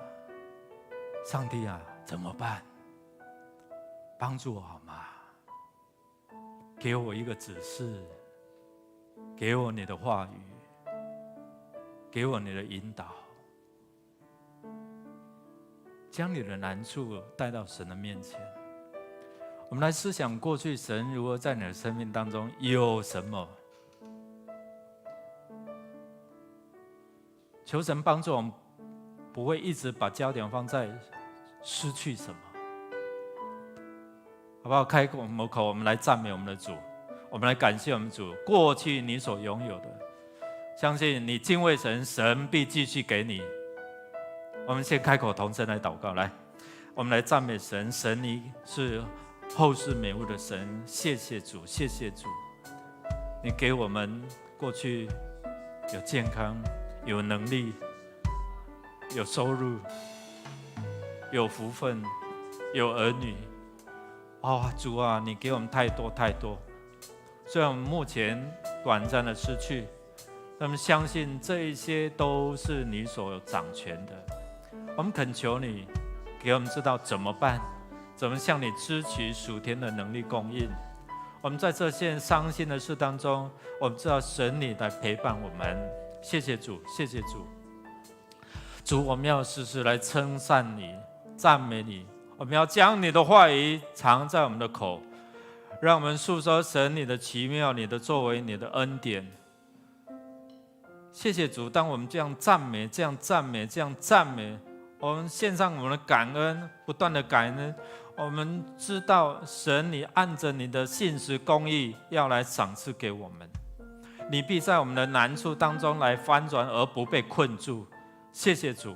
上帝啊，怎么办？帮助我好吗？给我一个指示，给我你的话语，给我你的引导，将你的难处带到神的面前。我们来思想过去神如何在你的生命当中有什么，求神帮助我们，不会一直把焦点放在失去什么。好不好？开我们口，我们来赞美我们的主，我们来感谢我们主。过去你所拥有的，相信你敬畏神，神必继续给你。我们先开口同声来祷告，来，我们来赞美神。神，你是后世美物的神，谢谢主，谢谢主，你给我们过去有健康、有能力、有收入、有福分、有儿女。主啊，你给我们太多太多。虽然我们目前短暂的失去，但我们相信这一些都是你所掌权的。我们恳求你，给我们知道怎么办，怎么向你支取属天的能力供应。我们在这件伤心的事当中，我们知道神你来陪伴我们。谢谢主，谢谢主。主，我们要时时来称赞你，赞美你。我们要将你的话语藏在我们的口，让我们诉说神你的奇妙、你的作为、你的恩典。谢谢主，当我们这样赞美、这样赞美、这样赞美，我们献上我们的感恩，不断的感恩。我们知道神你按着你的信实公义要来赏赐给我们，你必在我们的难处当中来翻转，而不被困住。谢谢主，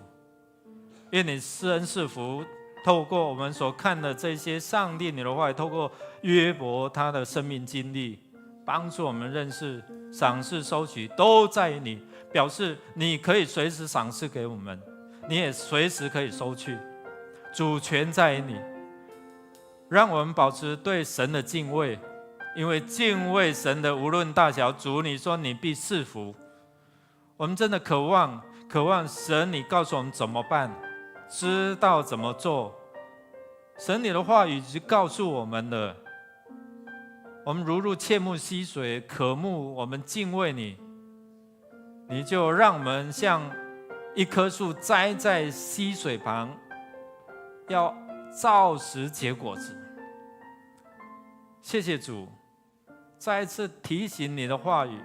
愿你施恩赐福透过我们所看的这些上帝你的话语，透过约伯他的生命经历，帮助我们认识赏赐收取都在于你，表示你可以随时赏赐给我们，你也随时可以收去，主权在于你。让我们保持对神的敬畏，因为敬畏神的无论大小，主你说你必赐福。我们真的渴望神你告诉我们怎么办，知道怎么做。神你的话语已经告诉我们了，我们如入切慕溪水，渴慕我们敬畏你，你就让我们像一棵树栽在溪水旁，要照实结果子。谢谢主，再一次提醒你的话语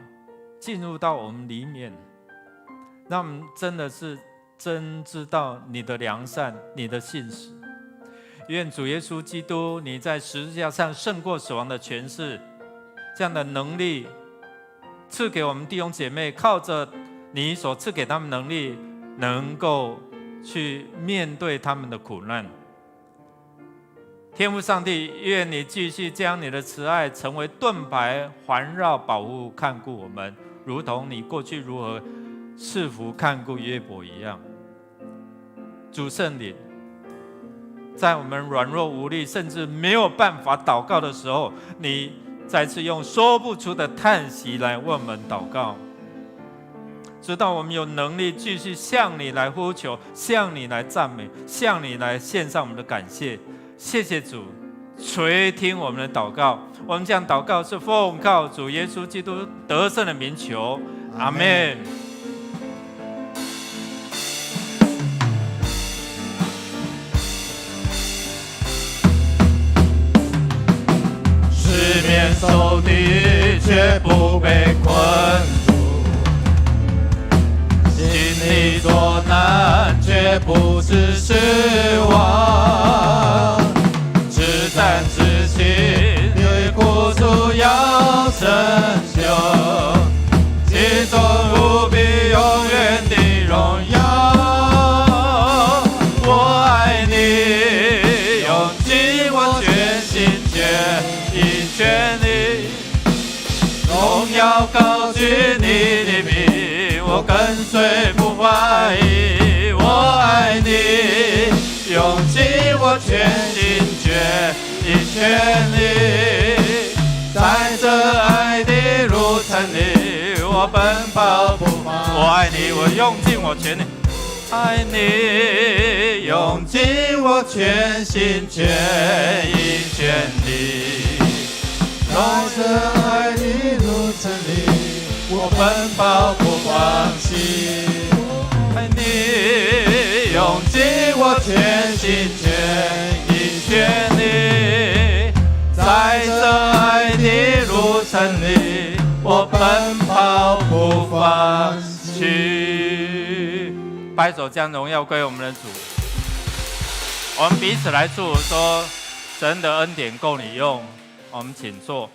进入到我们里面，让我们真的是真知道你的良善，你的信实。愿主耶稣基督你在十字架上胜过死亡的权势，这样的能力赐给我们弟兄姐妹，靠着你所赐给他们能力，能够去面对他们的苦难。天父上帝，愿你继续将你的慈爱成为盾牌，环绕保护看顾我们，如同你过去如何赐福看顾约伯一样。主圣灵，在我们软弱无力甚至没有办法祷告的时候，你再次用说不出的叹息来为我们祷告，直到我们有能力继续向你来呼求，向你来赞美，向你来献上我们的感谢。谢谢主垂听我们的祷告，我们这样祷告是奉靠主耶稣基督得胜的名求，阿们。四面受敌却不被困住，心里作难却不致失望，至战至情对苦楚要成就，其中无比永远的荣耀。我爱你，用尽我全心全力，荣耀高举你的名，我跟随不怀疑。我爱你，用尽我全心全力，在这爱的路程里，我奔跑不放。我爱你，我用尽我全力，爱你，用尽我全心全意全力。在这爱的路程里，我奔跑不放弃。爱你，用尽我全心全意全力。在这爱的路程里，我奔跑不放弃。拍手将荣耀归我们的主。我们彼此来祝福说，神的恩典够你用。我们请坐。